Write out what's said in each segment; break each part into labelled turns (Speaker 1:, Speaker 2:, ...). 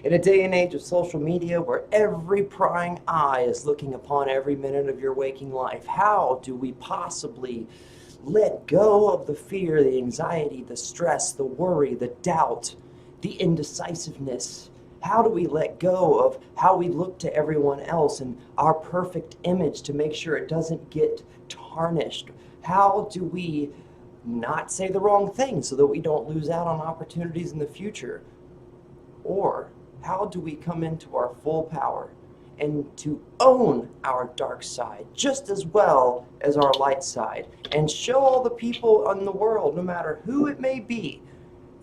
Speaker 1: In a day and age of social media where every prying eye is looking upon every minute of your waking life, how do we possibly let go of the fear, the anxiety, the stress, the worry, the doubt, the indecisiveness? How do we let go of how we look to everyone else and our perfect image to make sure it doesn't get tarnished? How do we not say the wrong thing so that we don't lose out on opportunities in the future? Or how do we come into our full power and to own our dark side just as well as our light side and show all the people in the world, no matter who it may be,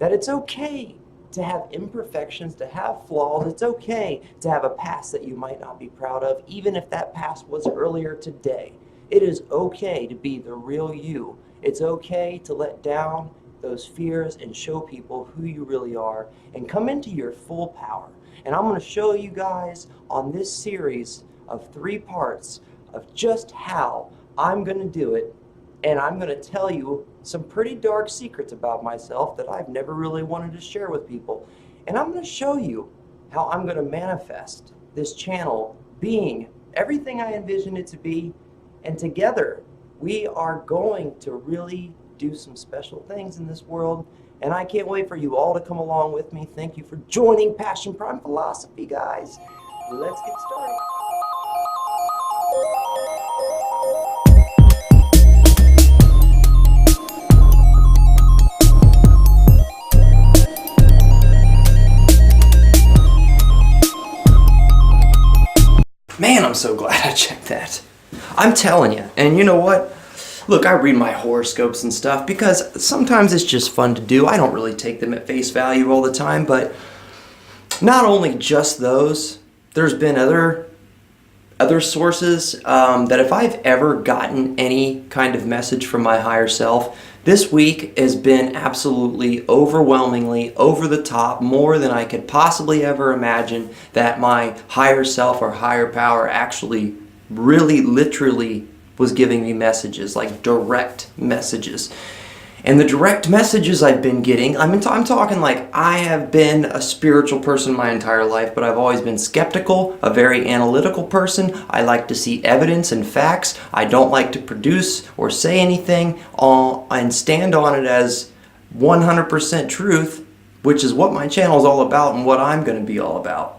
Speaker 1: that it's okay to have imperfections, to have flaws. It's okay to have a past that you might not be proud of, even if that past was earlier today. It is okay to be the real you. It's okay to let down those fears and show people who you really are and come into your full power. And I'm going to show you guys on this series of 3 parts of just how I'm going to do it. And I'm going to tell you some pretty dark secrets about myself that I've never really wanted to share with people. And I'm going to show you how I'm going to manifest this channel being everything I envision it to be. And together, we are going to really do some special things in this world, and I can't wait for you all to come along with me. Thank you for joining Passion Prime Philosophy, guys. Let's get started. Man, I'm so glad I checked that. I'm telling you, and you know what? Look, I read my horoscopes and stuff because sometimes it's just fun to do. I don't really take them at face value all the time, but not only just those, there's been other sources that if I've ever gotten any kind of message from my higher self, this week has been absolutely overwhelmingly over the top, more than I could possibly ever imagine, that my higher self or higher power actually really literally was giving me messages, like direct messages. And the direct messages I've been getting, I'm talking like I have been a spiritual person my entire life, but I've always been skeptical, a very analytical person. I like to see evidence and facts. I don't like to produce or say anything and stand on it as 100% truth, which is what my channel is all about and what I'm going to be all about.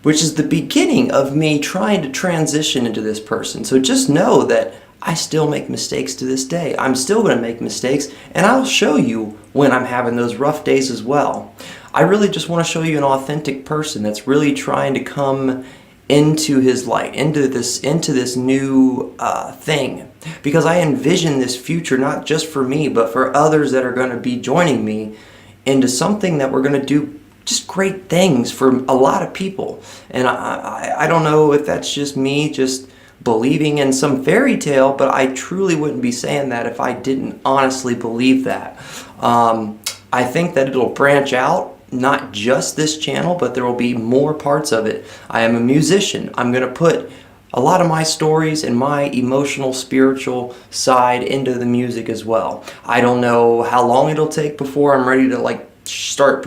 Speaker 1: Which is the beginning of me trying to transition into this person. So just know that I still make mistakes to this day. I'm still going to make mistakes, and I'll show you when I'm having those rough days as well. I really just want to show you an authentic person that's really trying to come into his light, into this new thing. Because I envision this future not just for me, but for others that are going to be joining me into something that we're going to do just great things for a lot of people. And I don't know if that's just me just believing in some fairy tale, but I truly wouldn't be saying that if I didn't honestly believe that. I think that it'll branch out, not just this channel, but there will be more parts of it. I am a musician. I'm going to put a lot of my stories and my emotional, spiritual side into the music as well. I don't know how long it'll take before I'm ready to start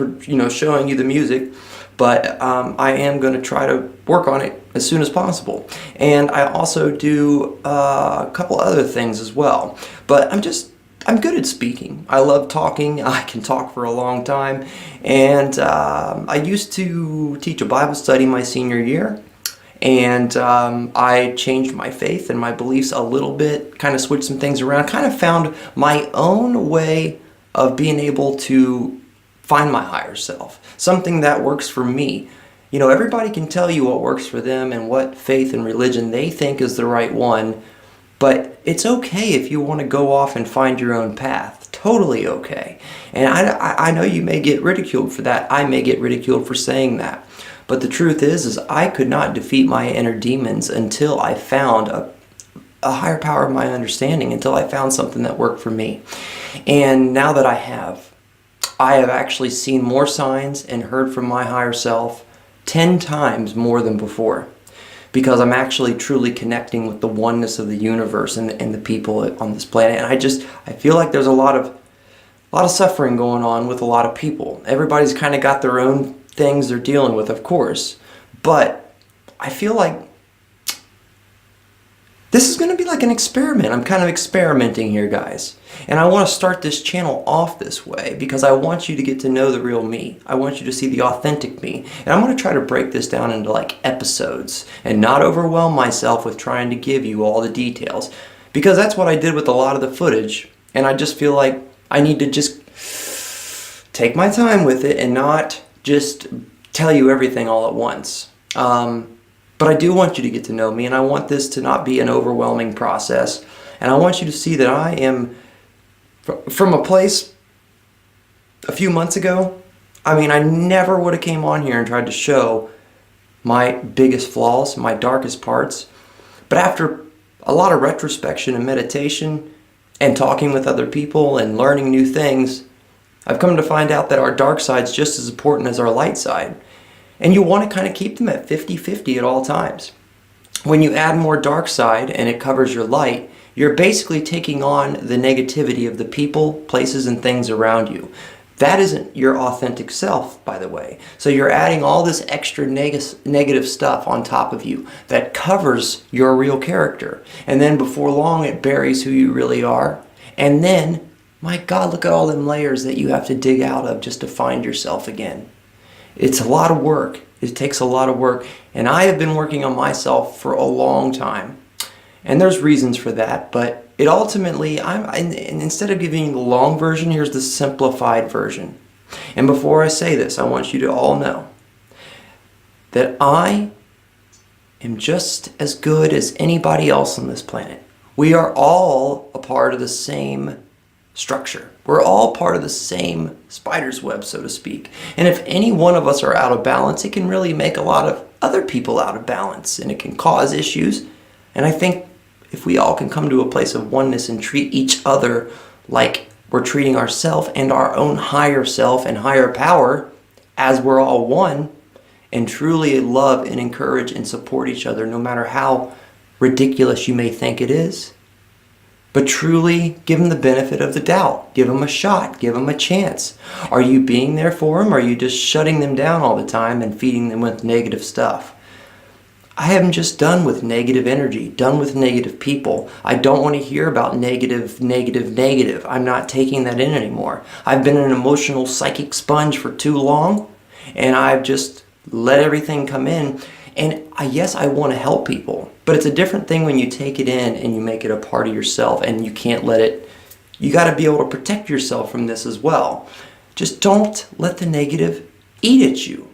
Speaker 1: showing you the music, but I am going to try to work on it as soon as possible. And I also do a couple other things as well, but I'm good at speaking. I love talking. I can talk for a long time, and I used to teach a Bible study my senior year, and I changed my faith and my beliefs a little bit, kind of switched some things around, kind of found my own way of being able to find my higher self, something that works for me. You know, everybody can tell you what works for them and what faith and religion they think is the right one, but it's okay if you want to go off and find your own path. Totally okay. And I know you may get ridiculed for that. I may get ridiculed for saying that. But the truth is I could not defeat my inner demons until I found a higher power of my understanding, until I found something that worked for me. And now that I have actually seen more signs and heard from my higher self 10 times more than before, because I'm actually truly connecting with the oneness of the universe and the people on this planet. And I feel like there's a lot of suffering going on with a lot of people. Everybody's kind of got their own things they're dealing with, of course. But I feel like this is going to be like an experiment. I'm kind of experimenting here, guys. And I want to start this channel off this way because I want you to get to know the real me. I want you to see the authentic me. And I'm going to try to break this down into like episodes and not overwhelm myself with trying to give you all the details, because that's what I did with a lot of the footage. And I just feel like I need to just take my time with it and not just tell you everything all at once. But I do want you to get to know me, and I want this to not be an overwhelming process. And I want you to see that I am from a place a few months ago. I mean, I never would have came on here and tried to show my biggest flaws, my darkest parts. But after a lot of retrospection and meditation and talking with other people and learning new things, I've come to find out that our dark side's just as important as our light side. And you want to kind of keep them at 50-50 at all times. When you add more dark side and it covers your light, you're basically taking on the negativity of the people, places, and things around you. That isn't your authentic self, by the way. So you're adding all this extra negative stuff on top of you that covers your real character. And then before long, it buries who you really are. And then, my God, look at all them layers that you have to dig out of just to find yourself again. It's a lot of work. It takes a lot of work. And I have been working on myself for a long time. And there's reasons for that, but it ultimately, and instead of giving you the long version, here's the simplified version. And before I say this, I want you to all know that I am just as good as anybody else on this planet. We are all a part of the same structure. We're all part of the same spider's web, so to speak. And if any one of us are out of balance, it can really make a lot of other people out of balance, and it can cause issues. And I think if we all can come to a place of oneness and treat each other like we're treating ourselves and our own higher self and higher power as we're all one, and truly love and encourage and support each other no matter how ridiculous you may think it is, but truly give them the benefit of the doubt. Give them a shot. Give them a chance. Are you being there for them? Or are you just shutting them down all the time and feeding them with negative stuff? I am just done with negative energy, done with negative people. I don't want to hear about negative. I'm not taking that in anymore. I've been an emotional psychic sponge for too long, and I've just let everything come in. And yes, I want to help people, but it's a different thing when you take it in and you make it a part of yourself and you can't let it. You got to be able to protect yourself from this as well. Just don't let the negative eat at you.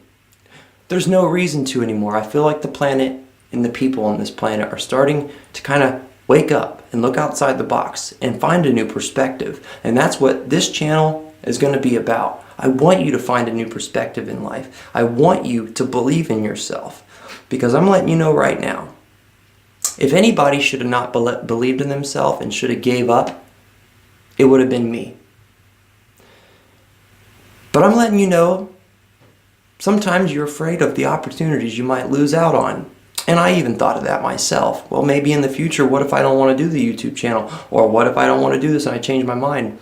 Speaker 1: There's no reason to anymore. I feel like the planet and the people on this planet are starting to kind of wake up and look outside the box and find a new perspective. And that's what this channel is going to be about. I want you to find a new perspective in life. I want you to believe in yourself. Because I'm letting you know right now, if anybody should have not believed in themselves and should have gave up, it would have been me. But I'm letting you know, sometimes you're afraid of the opportunities you might lose out on. And I even thought of that myself. Well, maybe in the future, what if I don't want to do the YouTube channel? Or what if I don't want to do this and I change my mind?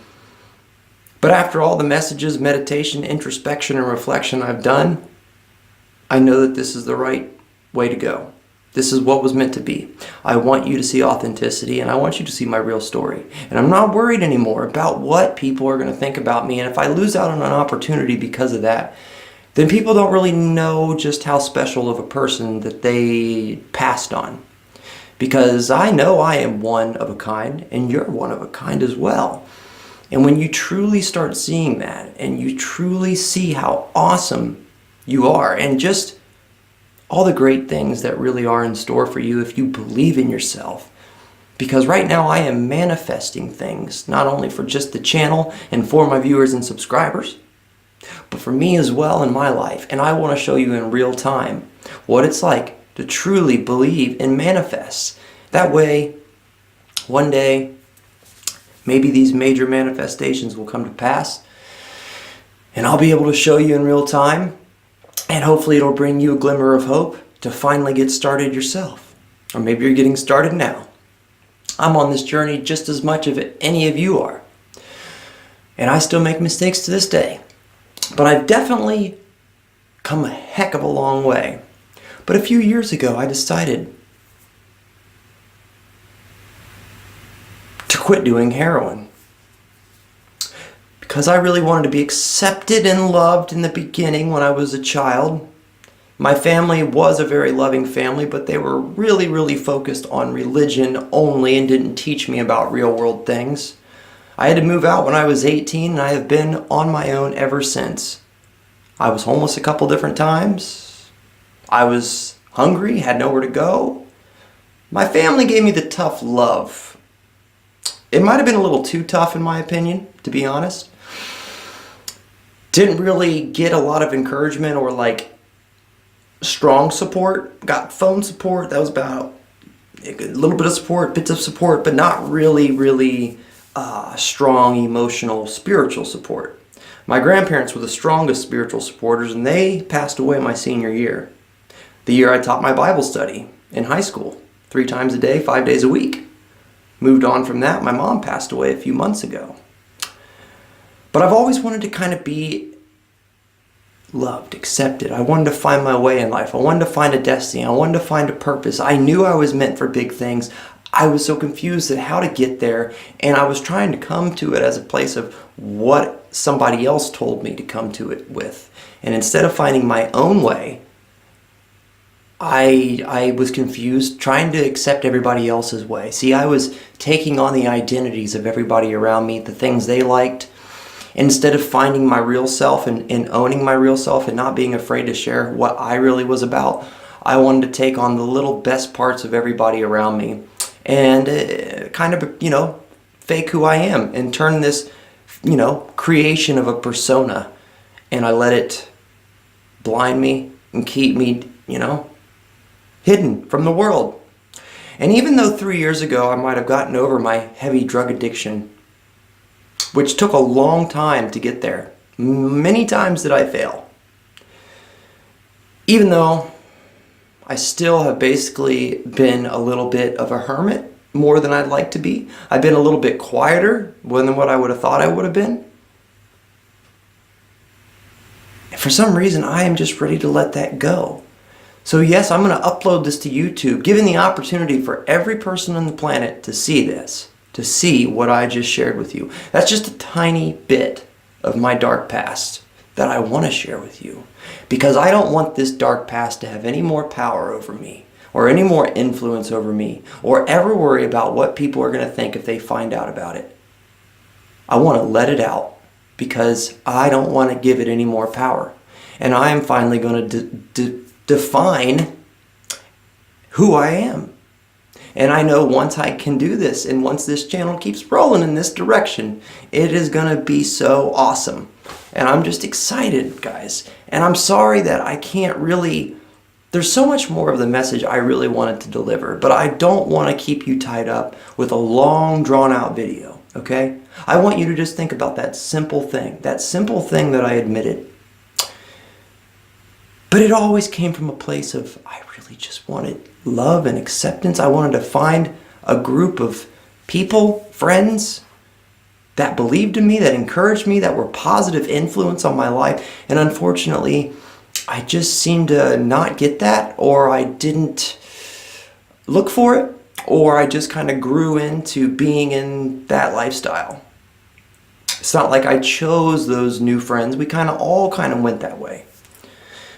Speaker 1: But after all the messages, meditation, introspection, and reflection I've done, I know that this is the right way to go. This is what was meant to be. I want you to see authenticity, and I want you to see my real story. And I'm not worried anymore about what people are going to think about me. And if I lose out on an opportunity because of that, then people don't really know just how special of a person that they passed on. Because I know I am one of a kind, and you're one of a kind as well. And when you truly start seeing that, and you truly see how awesome you are, and just all the great things that really are in store for you if you believe in yourself. Because right now I am manifesting things, not only for just the channel and for my viewers and subscribers, but for me as well in my life. And I want to show you in real time what it's like to truly believe and manifest. That way, one day, maybe these major manifestations will come to pass, and I'll be able to show you in real time. And hopefully it'll bring you a glimmer of hope to finally get started yourself. Or maybe you're getting started now. I'm on this journey just as much as any of you are. And I still make mistakes to this day. But I've definitely come a heck of a long way. But a few years ago, I decided to quit doing heroin. Because I really wanted to be accepted and loved in the beginning when I was a child. My family was a very loving family, but they were really, really focused on religion only and didn't teach me about real world things. I had to move out when I was 18, and I have been on my own ever since. I was homeless a couple different times. I was hungry, had nowhere to go. My family gave me the tough love. It might have been a little too tough in my opinion, to be honest. Didn't really get a lot of encouragement or strong support. Got phone support, that was about a little bit of support, bits of support, but not really strong emotional, spiritual support. My grandparents were the strongest spiritual supporters, and they passed away my senior year. The year I taught my Bible study in high school, 3 times a day, 5 days a week. Moved on from that, my mom passed away a few months ago. But I've always wanted to kind of be loved, accepted. I wanted to find my way in life. I wanted to find a destiny. I wanted to find a purpose. I knew I was meant for big things. I was so confused at how to get there, and I was trying to come to it as a place of what somebody else told me to come to it with. And instead of finding my own way, I was confused, trying to accept everybody else's way. See, I was taking on the identities of everybody around me, the things they liked. Instead of finding my real self and owning my real self and not being afraid to share what I really was about, I wanted to take on the little best parts of everybody around me and kind of, fake who I am and turn this, creation of a persona, and I let it blind me and keep me, hidden from the world. And even though 3 years ago I might have gotten over my heavy drug addiction, which took a long time to get there, many times did I fail. Even though I still have basically been a little bit of a hermit, more than I'd like to be. I've been a little bit quieter than what I would have thought I would have been. And for some reason, I am just ready to let that go. So yes, I'm going to upload this to YouTube, giving the opportunity for every person on the planet to see this, to see what I just shared with you. That's just a tiny bit of my dark past that I want to share with you, because I don't want this dark past to have any more power over me or any more influence over me or ever worry about what people are going to think if they find out about it. I want to let it out because I don't want to give it any more power. And I am finally going to define who I am. And I know once I can do this, and once this channel keeps rolling in this direction, it is going to be so awesome. And I'm just excited, guys. And I'm sorry that I can't really... There's so much more of the message I really wanted to deliver, but I don't want to keep you tied up with a long, drawn-out video, okay? I want you to just think about that simple thing that I admitted. But it always came from a place of, I really just wanted love and acceptance. I wanted to find a group of people, friends, that believed in me, that encouraged me, that were positive influence on my life. And unfortunately, I just seemed to not get that, or I didn't look for it, or I just kind of grew into being in that lifestyle. It's not like I chose those new friends. We all went that way.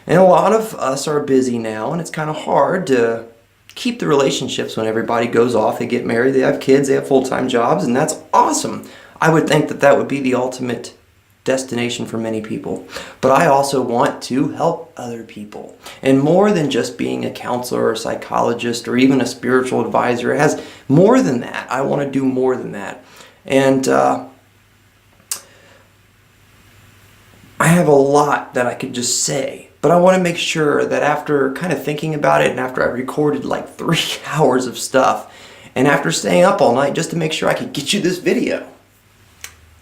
Speaker 1: And a lot of us are busy now, and it's kind of hard to keep the relationships when everybody goes off. They get married, they have kids, they have full-time jobs, and that's awesome. I would think that that would be the ultimate destination for many people. But I also want to help other people. And more than just being a counselor or a psychologist or even a spiritual advisor, it has more than that. I want to do more than that. And I have a lot that I could just say. But I want to make sure that after kind of thinking about it, and after I recorded 3 hours of stuff, and after staying up all night just to make sure I could get you this video,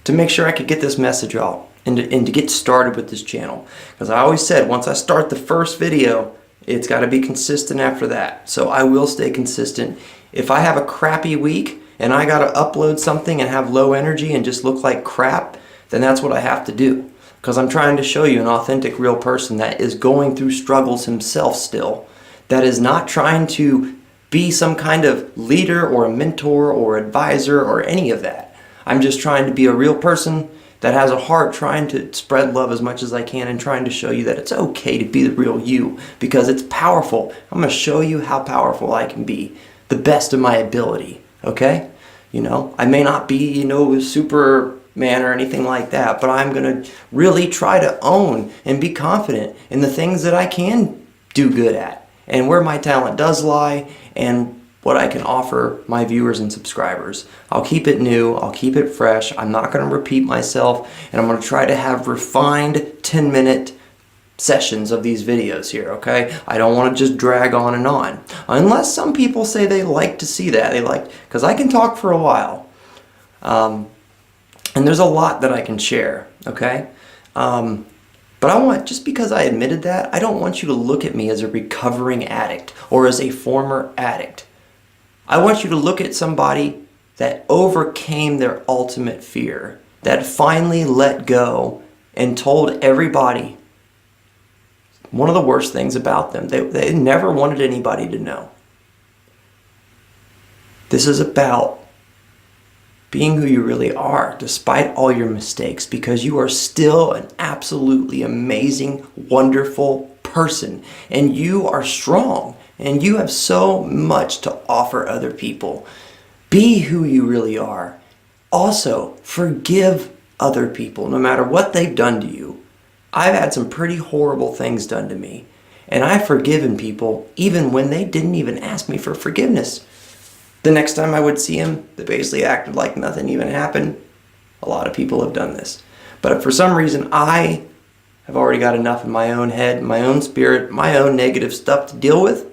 Speaker 1: to make sure I could get this message out, and to get started with this channel. Because I always said, once I start the first video, it's got to be consistent after that. So I will stay consistent. If I have a crappy week, and I got to upload something and have low energy and just look like crap, then that's what I have to do. because I'm trying to show you an authentic, real person that is going through struggles himself still, that is not trying to be some kind of leader or a mentor or advisor or any of that. I'm just trying to be a real person that has a heart, trying to spread love as much as I can and trying to show you that it's okay to be the real you, because it's powerful. I'm going to show you how powerful I can be, the best of my ability, okay? I may not be, Superman or anything like that, but I'm going to really try to own and be confident in the things that I can do good at and where my talent does lie and what I can offer my viewers and subscribers. I'll keep it new, I'll keep it fresh, I'm not going to repeat myself, and I'm going to try to have refined 10-minute sessions of these videos here, okay? I don't want to just drag on and on. Unless some people say they like to see that. Because I can talk for a while. And there's a lot that I can share, okay? But just because I admitted that, I don't want you to look at me as a recovering addict or as a former addict. I want you to look at somebody that overcame their ultimate fear, that finally let go and told everybody one of the worst things about them. They never wanted anybody to know. This is about being who you really are, despite all your mistakes, because you are still an absolutely amazing, wonderful person, and you are strong, and you have so much to offer other people. Be who you really are. Also, forgive other people, no matter what they've done to you. I've had some pretty horrible things done to me, and I've forgiven people even when they didn't even ask me for forgiveness. The next time I would see them, they basically acted like nothing even happened. A lot of people have done this. But for some reason, I have already got enough in my own head, my own spirit, my own negative stuff to deal with.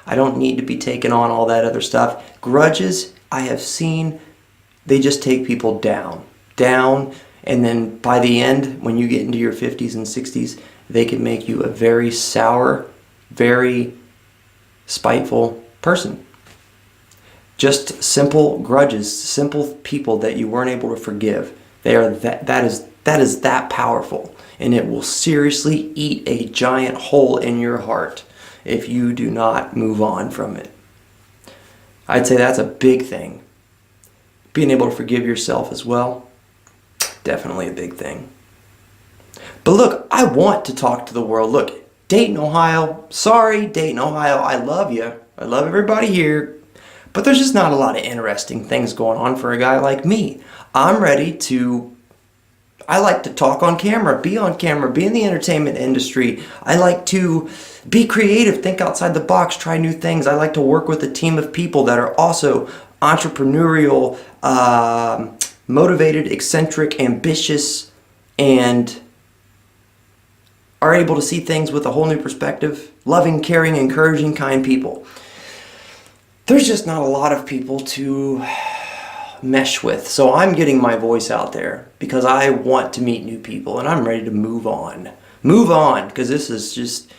Speaker 1: I don't need to be taking on all that other stuff. Grudges, I have seen, they just take people down, and then by the end, when you get into your 50s and 60s, they can make you a very sour, very spiteful person. Just simple grudges, simple people that you weren't able to forgive. That is that powerful, and it will seriously eat a giant hole in your heart if you do not move on from it. I'd say that's a big thing. Being able to forgive yourself as well, definitely a big thing. But look, I want to talk to the world. Look, Dayton, Ohio, sorry, Dayton, Ohio, I love you. I love everybody here. But there's just not a lot of interesting things going on for a guy like me. I like to talk on camera, be in the entertainment industry. I like to be creative, think outside the box, try new things. I like to work with a team of people that are also entrepreneurial, motivated, eccentric, ambitious, and are able to see things with a whole new perspective. Loving, caring, encouraging, kind people. There's just not a lot of people to mesh with. So I'm getting my voice out there because I want to meet new people and I'm ready to move on. Move on, because it's just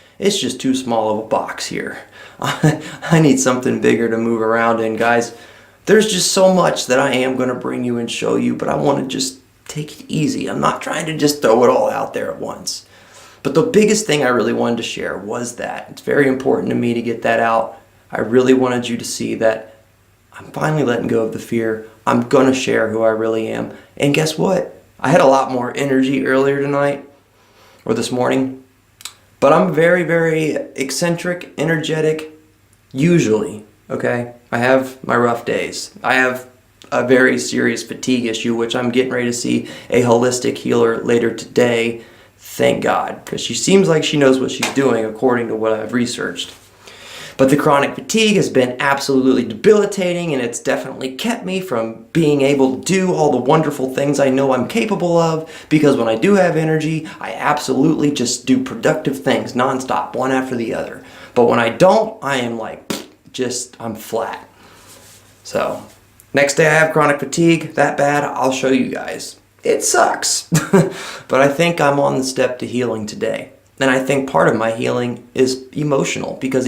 Speaker 1: too small of a box here. I need something bigger to move around in, guys. There's just so much that I am going to bring you and show you, but I want to just take it easy. I'm not trying to just throw it all out there at once. But the biggest thing I really wanted to share was that. It's very important to me to get that out. I really wanted you to see that I'm finally letting go of the fear. I'm going to share who I really am. And guess what? I had a lot more energy earlier tonight, or this morning. But I'm very, very eccentric, energetic, usually, okay? I have my rough days. I have a very serious fatigue issue, which I'm getting ready to see a holistic healer later today. Thank God, because she seems like she knows what she's doing according to what I've researched. But the chronic fatigue has been absolutely debilitating, and it's definitely kept me from being able to do all the wonderful things I know I'm capable of, because when I do have energy, I absolutely just do productive things nonstop, one after the other. But when I don't, I am like, I'm flat. So, next day I have chronic fatigue, that bad, I'll show you guys. It sucks. But I think I'm on the step to healing today. And I think part of my healing is emotional, because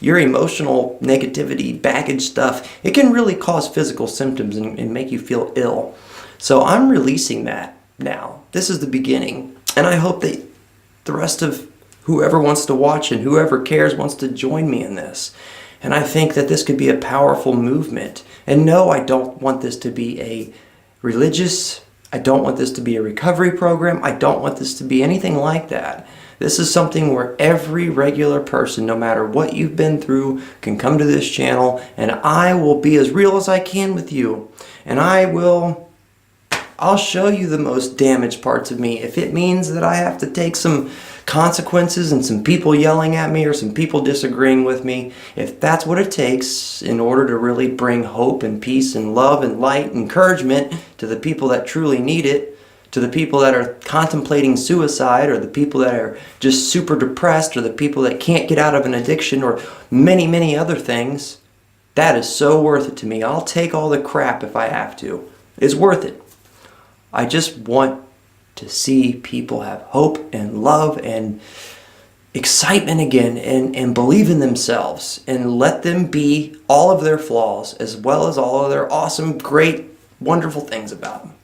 Speaker 1: your emotional negativity, baggage stuff, it can really cause physical symptoms and make you feel ill. So I'm releasing that. now. This is the beginning. And I hope that the rest of whoever wants to watch and whoever cares wants to join me in this. And I think that this could be a powerful movement. And no, I don't want this to be a religious, I don't want this to be a recovery program, I don't want this to be anything like that. This is something where every regular person, no matter what you've been through, can come to this channel, and I will be as real as I can with you. And I'll show you the most damaged parts of me. If it means that I have to take some consequences and some people yelling at me or some people disagreeing with me, if that's what it takes in order to really bring hope and peace and love and light and encouragement to the people that truly need it, to the people that are contemplating suicide, or the people that are just super depressed, or the people that can't get out of an addiction, or many, many other things, that is so worth it to me. I'll take all the crap if I have to. It's worth it. I just want to see people have hope and love and excitement again, and believe in themselves, and let them be all of their flaws as well as all of their awesome, great, wonderful things about them.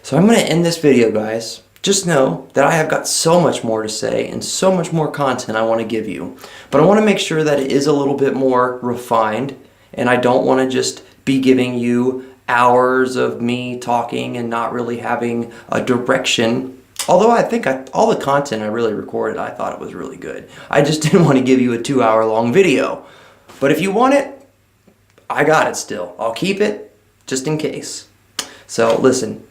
Speaker 1: So I'm going to end this video, guys. Just know that I have got so much more to say and so much more content I want to give you. But I want to make sure that it is a little bit more refined, and I don't want to just be giving you hours of me talking and not really having a direction. Although I think all the content I really recorded, I thought it was really good. I just didn't want to give you a 2-hour long video. But if you want it, I got it still. I'll keep it just in case. So listen.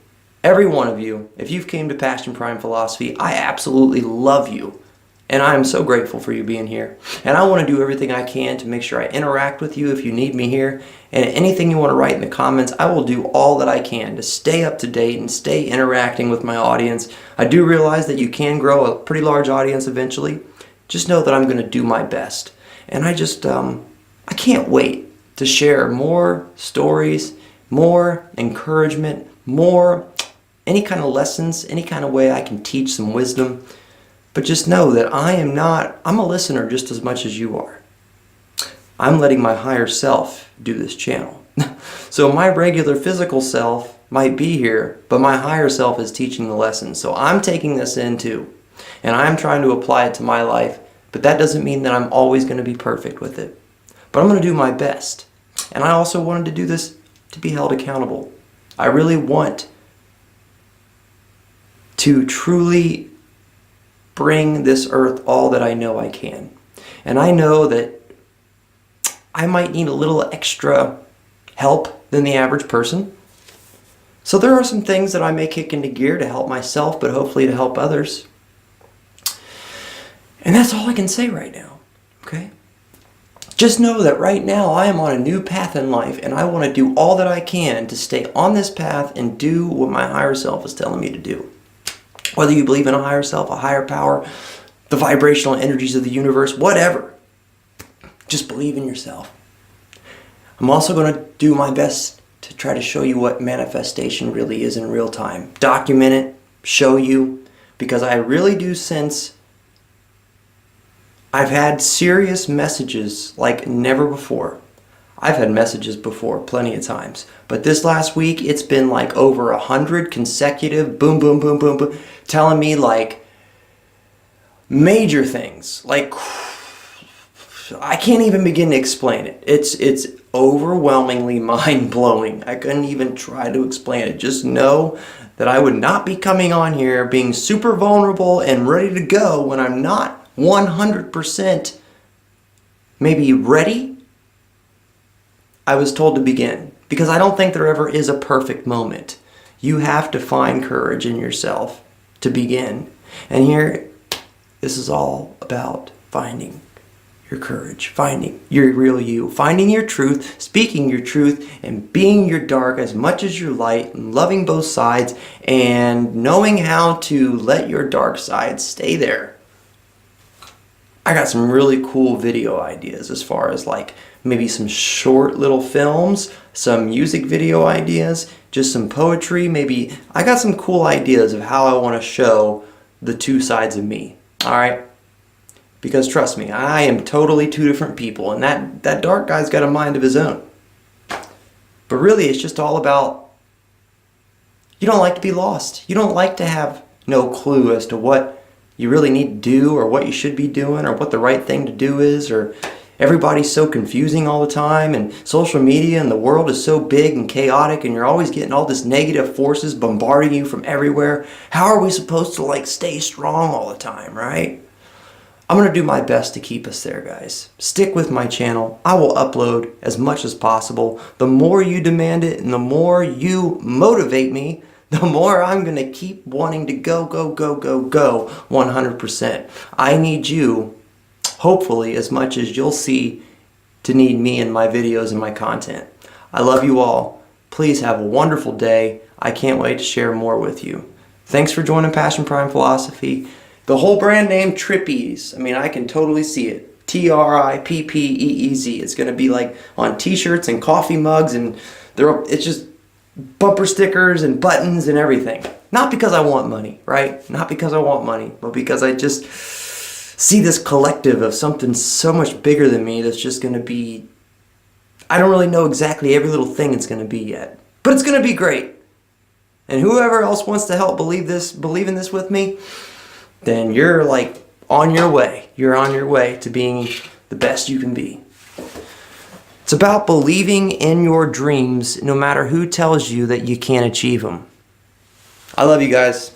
Speaker 1: Every one of you, if you've came to Passion Prime Philosophy, I absolutely love you. And I am so grateful for you being here. And I want to do everything I can to make sure I interact with you if you need me here. And anything you want to write in the comments, I will do all that I can to stay up to date and stay interacting with my audience. I do realize that you can grow a pretty large audience eventually. Just know that I'm going to do my best. And I can't wait to share more stories, more encouragement, more any kind of lessons, any kind of way I can teach some wisdom. But just know that I'm a listener just as much as you are. I'm letting my higher self do this channel. So my regular physical self might be here, but my higher self is teaching the lessons. So I'm taking this in too. And I'm trying to apply it to my life, but that doesn't mean that I'm always going to be perfect with it. But I'm going to do my best. And I also wanted to do this to be held accountable. I really want to truly bring this earth all that I know I can. And I know that I might need a little extra help than the average person. So there are some things that I may kick into gear to help myself, but hopefully to help others. And that's all I can say right now, okay? Just know that right now I am on a new path in life, and I want to do all that I can to stay on this path and do what my higher self is telling me to do. Whether you believe in a higher self, a higher power, the vibrational energies of the universe, whatever. Just believe in yourself. I'm also going to do my best to try to show you what manifestation really is in real time. Document it, show you, because I really do sense I've had serious messages like never before. I've had messages before plenty of times, but this last week it's been like over 100 consecutive boom, boom, boom, boom, boom, telling me like major things. Like I can't even begin to explain it. It's overwhelmingly mind-blowing. I couldn't even try to explain it. Just know that I would not be coming on here being super vulnerable and ready to go when I'm not 100% maybe ready. I was told to begin, because I don't think there ever is a perfect moment. You have to find courage in yourself to begin. And here, this is all about finding your courage, finding your real you, finding your truth, speaking your truth, and being your dark as much as your light, and loving both sides, and knowing how to let your dark side stay there. I got some really cool video ideas as far as like maybe some short little films, some music video ideas, just some poetry, maybe. I got some cool ideas of how I want to show the two sides of me, all right? Because trust me, I am totally two different people, and that dark guy's got a mind of his own. But really, it's just all about You don't like to be lost. You don't like to have no clue as to what you really need to do or what you should be doing or what the right thing to do is, or everybody's so confusing all the time and social media and the world is so big and chaotic and you're always getting all this negative forces bombarding you from everywhere. How are we supposed to like stay strong all the time, right? I'm going to do my best to keep us there, guys. Stick with my channel. I will upload as much as possible. The more you demand it and the more you motivate me, the more I'm going to keep wanting to go 100%. I need you, hopefully, as much as you'll see to need me in my videos and my content. I love you all. Please have a wonderful day. I can't wait to share more with you. Thanks for joining Passion Prime Philosophy. The whole brand name, Trippeez. I mean, I can totally see it. Trippeez. It's going to be like on t-shirts and coffee mugs, and it's just bumper stickers and buttons and everything. Not because I want money, right? Not because I want money, but because I just see this collective of something so much bigger than me that's just going to be, I don't really know exactly every little thing it's going to be yet, but it's going to be great. And whoever else wants to help believe in this with me, then you're like on your way. You're on your way to being the best you can be. It's about believing in your dreams no matter who tells you that you can't achieve them. I love you guys.